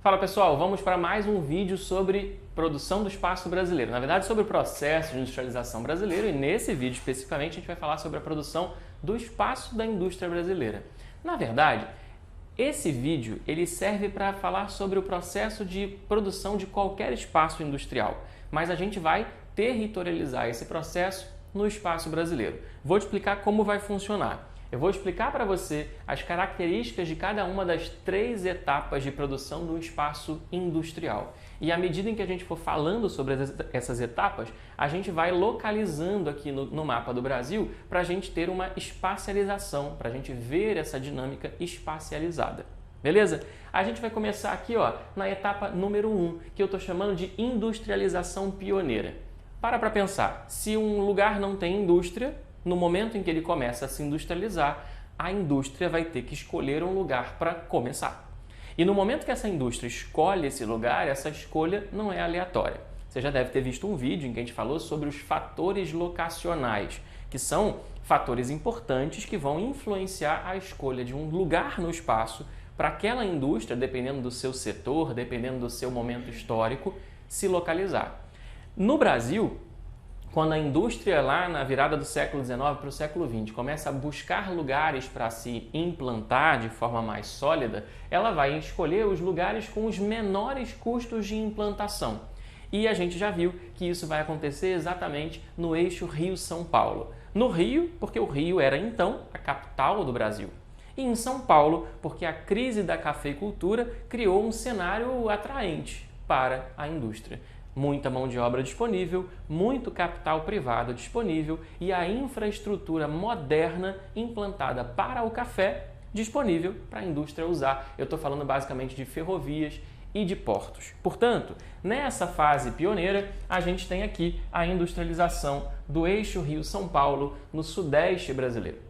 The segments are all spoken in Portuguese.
Fala pessoal, vamos para mais um vídeo sobre produção do espaço brasileiro. Na verdade, sobre o processo de industrialização brasileiro, e nesse vídeo especificamente a gente vai falar sobre a produção do espaço da indústria brasileira. Na verdade, esse vídeo ele serve para falar sobre o processo de produção de qualquer espaço industrial, mas a gente vai territorializar esse processo no espaço brasileiro. Vou te explicar como vai funcionar. Eu vou explicar para você as características de cada uma das 3 etapas de produção do espaço industrial. E à medida em que a gente for falando sobre essas etapas, a gente vai localizando aqui no mapa do Brasil para a gente ter uma espacialização, para a gente ver essa dinâmica espacializada. Beleza? A gente vai começar aqui na etapa número 1, que eu estou chamando de industrialização pioneira. Para pensar, se um lugar não tem indústria, no momento em que ele começa a se industrializar, a indústria vai ter que escolher um lugar para começar. E no momento que essa indústria escolhe esse lugar, essa escolha não é aleatória. Você já deve ter visto um vídeo em que a gente falou sobre os fatores locacionais, que são fatores importantes que vão influenciar a escolha de um lugar no espaço para aquela indústria, dependendo do seu setor, dependendo do seu momento histórico, se localizar. No Brasil, quando a indústria lá na virada do século XIX para o século XX começa a buscar lugares para se implantar de forma mais sólida, ela vai escolher os lugares com os menores custos de implantação. E a gente já viu que isso vai acontecer exatamente no eixo Rio-São Paulo. No Rio, porque o Rio era então a capital do Brasil. E em São Paulo, porque a crise da cafeicultura criou um cenário atraente para a indústria. Muita mão de obra disponível, muito capital privado disponível e a infraestrutura moderna implantada para o café disponível para a indústria usar. Eu estou falando basicamente de ferrovias e de portos. Portanto, nessa fase pioneira, a gente tem aqui a industrialização do eixo Rio-São Paulo no sudeste brasileiro.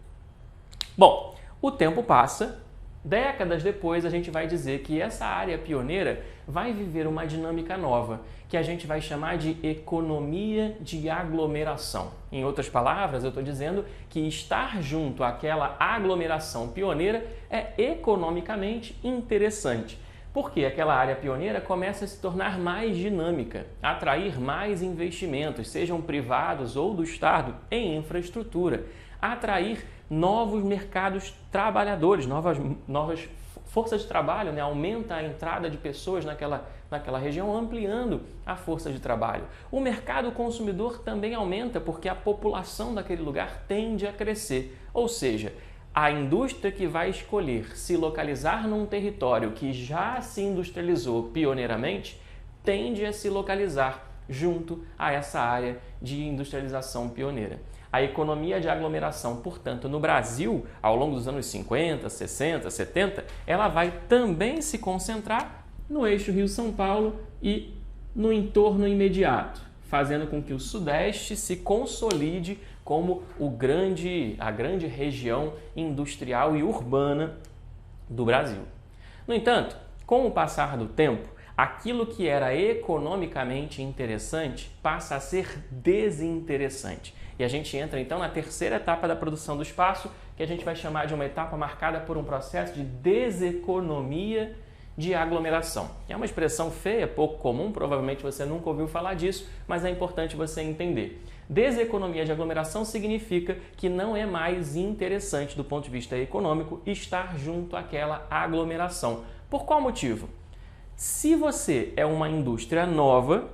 Bom, o tempo passa. Décadas depois, a gente vai dizer que essa área pioneira vai viver uma dinâmica nova, que a gente vai chamar de economia de aglomeração. Em outras palavras, eu estou dizendo que estar junto àquela aglomeração pioneira é economicamente interessante, porque aquela área pioneira começa a se tornar mais dinâmica, atrair mais investimentos, sejam privados ou do Estado, em infraestrutura, atrair novos mercados trabalhadores, novas forças de trabalho, aumenta a entrada de pessoas naquela região, ampliando a força de trabalho. O mercado consumidor também aumenta porque a população daquele lugar tende a crescer, ou seja, a indústria que vai escolher se localizar num território que já se industrializou pioneiramente, tende a se localizar junto a essa área de industrialização pioneira. A economia de aglomeração, portanto, no Brasil, ao longo dos anos 50, 60, 70, ela vai também se concentrar no eixo Rio-São Paulo e no entorno imediato, fazendo com que o Sudeste se consolide como a grande região industrial e urbana do Brasil. No entanto, com o passar do tempo, aquilo que era economicamente interessante passa a ser desinteressante. E a gente entra então na terceira etapa da produção do espaço, que a gente vai chamar de uma etapa marcada por um processo de deseconomia de aglomeração. É uma expressão feia, pouco comum, provavelmente você nunca ouviu falar disso, mas é importante você entender. Deseconomia de aglomeração significa que não é mais interessante do ponto de vista econômico estar junto àquela aglomeração. Por qual motivo? Se você é uma indústria nova,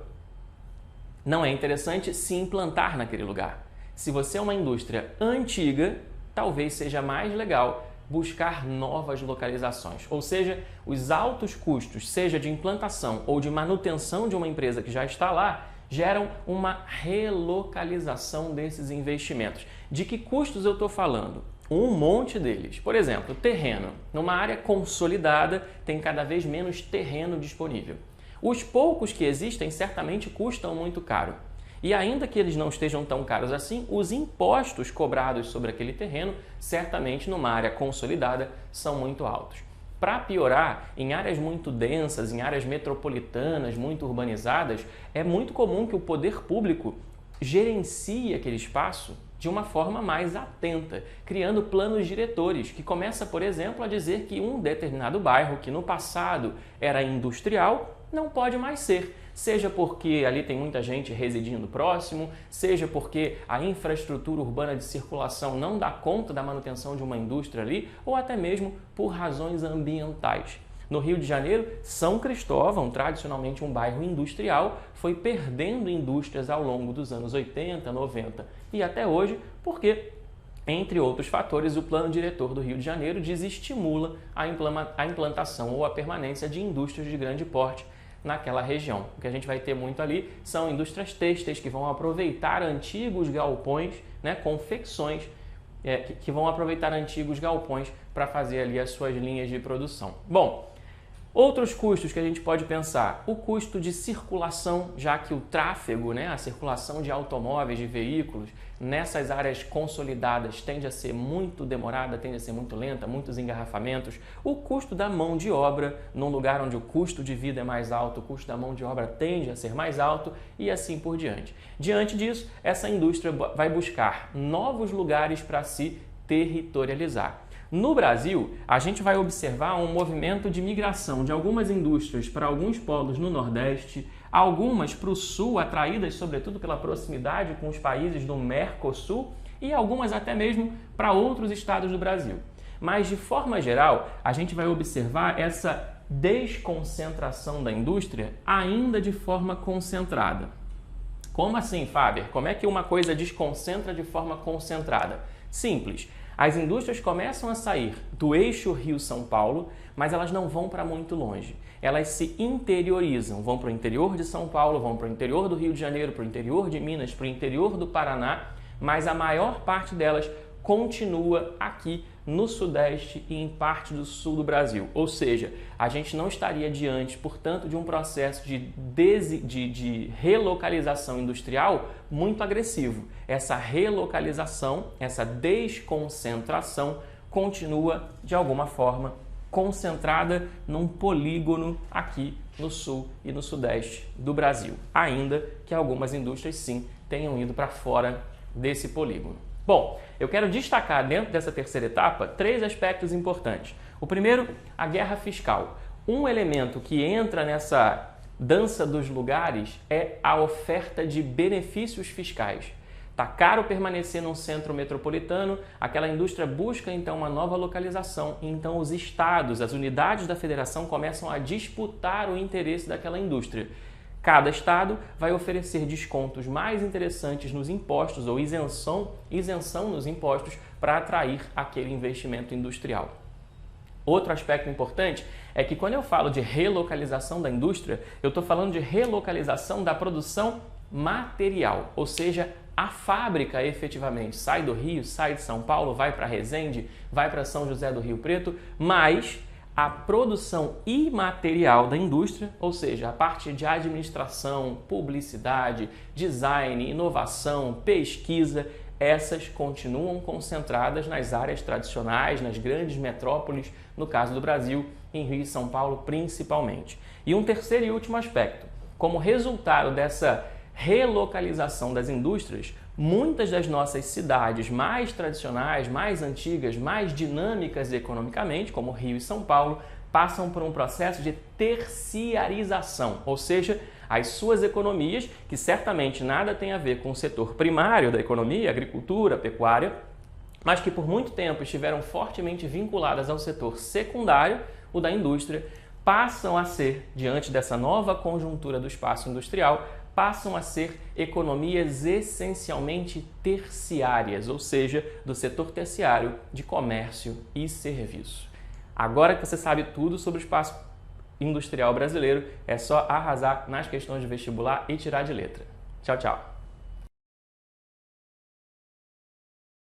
não é interessante se implantar naquele lugar. Se você é uma indústria antiga, talvez seja mais legal buscar novas localizações. Ou seja, os altos custos, seja de implantação ou de manutenção de uma empresa que já está lá, geram uma relocalização desses investimentos. De que custos eu estou falando? Um monte deles. Por exemplo, terreno. Numa área consolidada, tem cada vez menos terreno disponível. Os poucos que existem certamente custam muito caro. E ainda que eles não estejam tão caros assim, os impostos cobrados sobre aquele terreno, certamente numa área consolidada, são muito altos. Para piorar, em áreas muito densas, em áreas metropolitanas, muito urbanizadas, é muito comum que o poder público gerencie aquele espaço de uma forma mais atenta, criando planos diretores, que começa, por exemplo, a dizer que um determinado bairro que no passado era industrial não pode mais ser, seja porque ali tem muita gente residindo próximo, seja porque a infraestrutura urbana de circulação não dá conta da manutenção de uma indústria ali, ou até mesmo por razões ambientais. No Rio de Janeiro, São Cristóvão, tradicionalmente um bairro industrial, foi perdendo indústrias ao longo dos anos 80, 90 e até hoje, porque, entre outros fatores, o plano diretor do Rio de Janeiro desestimula a implantação ou a permanência de indústrias de grande porte naquela região. O que a gente vai ter muito ali são indústrias têxteis que vão aproveitar antigos galpões, confecções, que vão aproveitar antigos galpões para fazer ali as suas linhas de produção. Bom, outros custos que a gente pode pensar, o custo de circulação, já que o tráfego, a circulação de automóveis, de veículos, nessas áreas consolidadas tende a ser muito demorada, tende a ser muito lenta, muitos engarrafamentos. O custo da mão de obra, num lugar onde o custo de vida é mais alto, o custo da mão de obra tende a ser mais alto e assim por diante. Diante disso, essa indústria vai buscar novos lugares para se territorializar. No Brasil, a gente vai observar um movimento de migração de algumas indústrias para alguns polos no Nordeste, algumas para o Sul, atraídas sobretudo pela proximidade com os países do Mercosul e algumas até mesmo para outros estados do Brasil. Mas, de forma geral, a gente vai observar essa desconcentração da indústria ainda de forma concentrada. Como assim, Fábio? Como é que uma coisa desconcentra de forma concentrada? Simples. As indústrias começam a sair do eixo Rio-São Paulo, mas elas não vão para muito longe. Elas se interiorizam, vão para o interior de São Paulo, vão para o interior do Rio de Janeiro, para o interior de Minas, para o interior do Paraná, mas a maior parte delas continua aqui no Sudeste e em parte do Sul do Brasil. Ou seja, a gente não estaria diante, portanto, de um processo de relocalização industrial muito agressivo. Essa relocalização, essa desconcentração continua, de alguma forma, concentrada num polígono aqui no Sul e no Sudeste do Brasil. Ainda que algumas indústrias, sim, tenham ido para fora desse polígono. Bom, eu quero destacar dentro dessa terceira etapa 3 aspectos importantes. O primeiro, a guerra fiscal. Um elemento que entra nessa dança dos lugares é a oferta de benefícios fiscais. Está caro permanecer num centro metropolitano, aquela indústria busca então uma nova localização, e então os estados, as unidades da federação começam a disputar o interesse daquela indústria. Cada estado vai oferecer descontos mais interessantes nos impostos ou isenção nos impostos para atrair aquele investimento industrial. Outro aspecto importante é que quando eu falo de relocalização da indústria, eu estou falando de relocalização da produção material, ou seja, a fábrica efetivamente sai do Rio, sai de São Paulo, vai para Resende, vai para São José do Rio Preto, mas a produção imaterial da indústria, ou seja, a parte de administração, publicidade, design, inovação, pesquisa, essas continuam concentradas nas áreas tradicionais, nas grandes metrópoles, no caso do Brasil, em Rio e São Paulo principalmente. E um terceiro e último aspecto, como resultado dessa relocalização das indústrias, muitas das nossas cidades mais tradicionais, mais antigas, mais dinâmicas economicamente, como Rio e São Paulo, passam por um processo de terciarização, ou seja, as suas economias, que certamente nada tem a ver com o setor primário da economia, agricultura, pecuária, mas que por muito tempo estiveram fortemente vinculadas ao setor secundário, o da indústria, passam a ser, diante dessa nova conjuntura do espaço industrial, passam a ser economias essencialmente terciárias, ou seja, do setor terciário de comércio e serviço. Agora que você sabe tudo sobre o espaço industrial brasileiro, é só arrasar nas questões de vestibular e tirar de letra. Tchau, tchau!